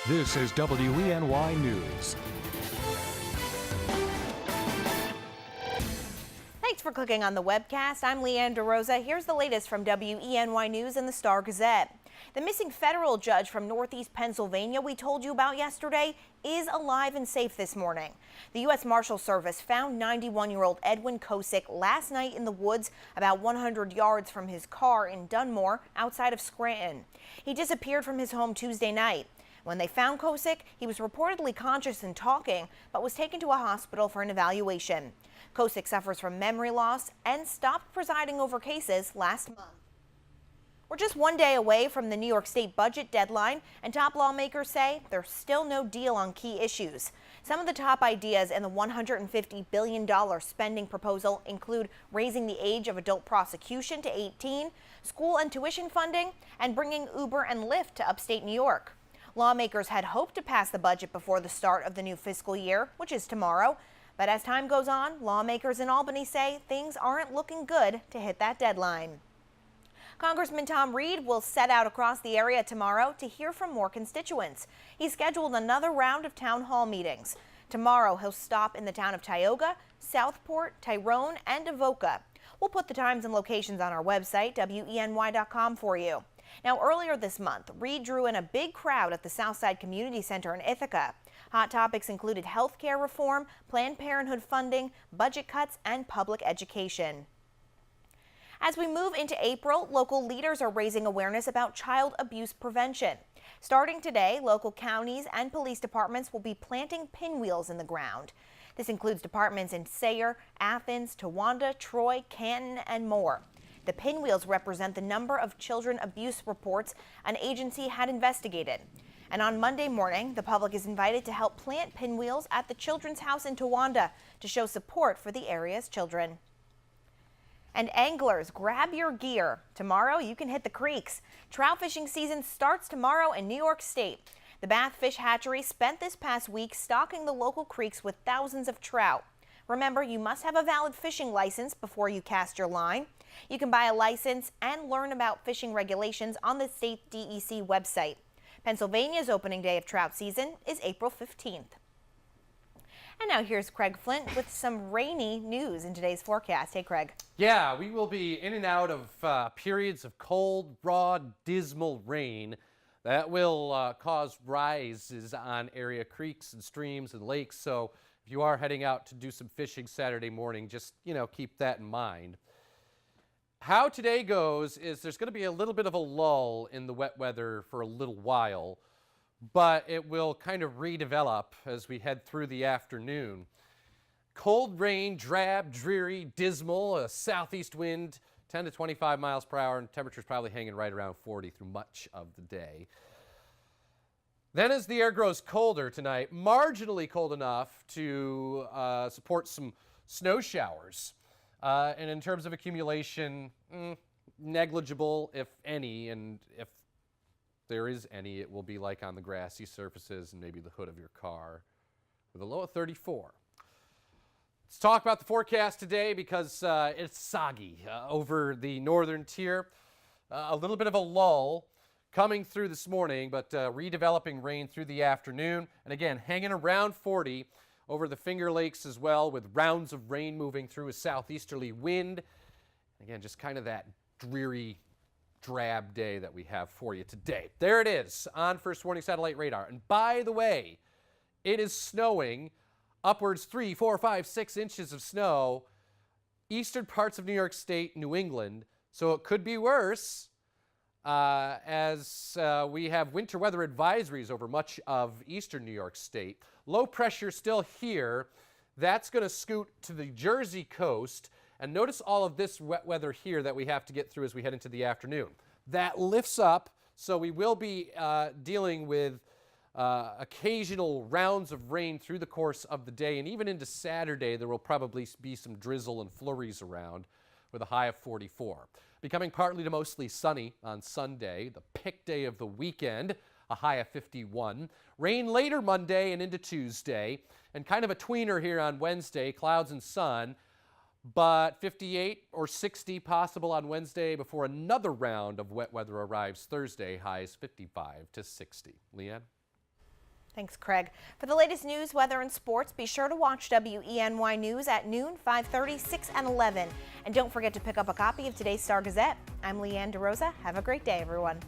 This is WENY News. Thanks for clicking on the webcast. I'm Leanne DeRosa. Here's the latest from WENY News and the Star-Gazette. The missing federal judge from Northeast Pennsylvania we told you about yesterday is alive and safe this morning. The U.S. Marshal Service found 91-year-old Edwin Kosick last night in the woods about 100 yards from his car in Dunmore outside of Scranton. He disappeared from his home Tuesday night. When they found Kosick, he was reportedly conscious and talking, but was taken to a hospital for an evaluation. Kosick suffers from memory loss and stopped presiding over cases last month. We're just one day away from the New York State budget deadline, and top lawmakers say there's still no deal on key issues. Some of the top ideas in the $150 billion spending proposal include raising the age of adult prosecution to 18, school and tuition funding, and bringing Uber and Lyft to upstate New York. Lawmakers had hoped to pass the budget before the start of the new fiscal year, which is tomorrow. But as time goes on, lawmakers in Albany say things aren't looking good to hit that deadline. Congressman Tom Reed will set out across the area tomorrow to hear from more constituents. He's scheduled another round of town hall meetings. Tomorrow, he'll stop in the town of Tioga, Southport, Tyrone, and Avoca. We'll put the times and locations on our website, WENY.com, for you. Now, earlier this month, Reed drew in a big crowd at the Southside Community Center in Ithaca. Hot topics included health care reform, Planned Parenthood funding, budget cuts, and public education. As we move into April, local leaders are raising awareness about child abuse prevention. Starting today, local counties and police departments will be planting pinwheels in the ground. This includes departments in Sayre, Athens, Towanda, Troy, Canton, and more. The pinwheels represent the number of children abuse reports an agency had investigated. And on Monday morning, the public is invited to help plant pinwheels at the Children's House in Towanda to show support for the area's children. And anglers, grab your gear. Tomorrow, you can hit the creeks. Trout fishing season starts tomorrow in New York State. The Bath Fish Hatchery spent this past week stocking the local creeks with thousands of trout. Remember, you must have a valid fishing license before you cast your line. You can buy a license and learn about fishing regulations on the state DEC website. Pennsylvania's opening day of trout season is April 15th. And now here's Craig Flint with some rainy news in today's forecast. Hey, Craig. Yeah, we will be in and out of periods of cold, raw, dismal rain that will cause rises on area creeks and streams and lakes. So if you are heading out to do some fishing Saturday morning, just, keep that in mind. How today goes is there's going to be a little bit of a lull in the wet weather for a little while, but it will kind of redevelop as we head through the afternoon. Cold rain, drab, dreary, dismal, a southeast wind, 10 to 25 miles per hour, and temperatures probably hanging right around 40 through much of the day. Then as the air grows colder tonight, marginally cold enough to support some snow showers. And in terms of accumulation, negligible, if any, and if there is any, it will be like on the grassy surfaces and maybe the hood of your car with a low of 34. Let's talk about the forecast today because it's soggy over the northern tier. A little bit of a lull coming through this morning, but redeveloping rain through the afternoon. And again, hanging around 40 over the Finger Lakes as well, with rounds of rain moving through a southeasterly wind. Again, just kind of that dreary, drab day that we have for you today. There it is on First Warning Satellite Radar. And by the way, it is snowing upwards 3, 4, 5, 6 inches of snow eastern parts of New York State, New England. So it could be worse as we have winter weather advisories over much of eastern New York State. Low pressure still here. That's going to scoot to the Jersey coast. And notice all of this wet weather here that we have to get through as we head into the afternoon. That lifts up, so we will be dealing with occasional rounds of rain through the course of the day. And even into Saturday, there will probably be some drizzle and flurries around with a high of 44. Becoming partly to mostly sunny on Sunday, the pick day of the weekend, a high of 51. Rain later Monday and into Tuesday, and kind of a tweener here on Wednesday, clouds and sun, but 58 or 60 possible on Wednesday before another round of wet weather arrives Thursday, highs 55 to 60. Leanne? Thanks, Craig. For the latest news, weather, and sports, be sure to watch WENY News at noon, 5:30, 6, and 11. And don't forget to pick up a copy of today's Star Gazette. I'm Leanne DeRosa. Have a great day, everyone.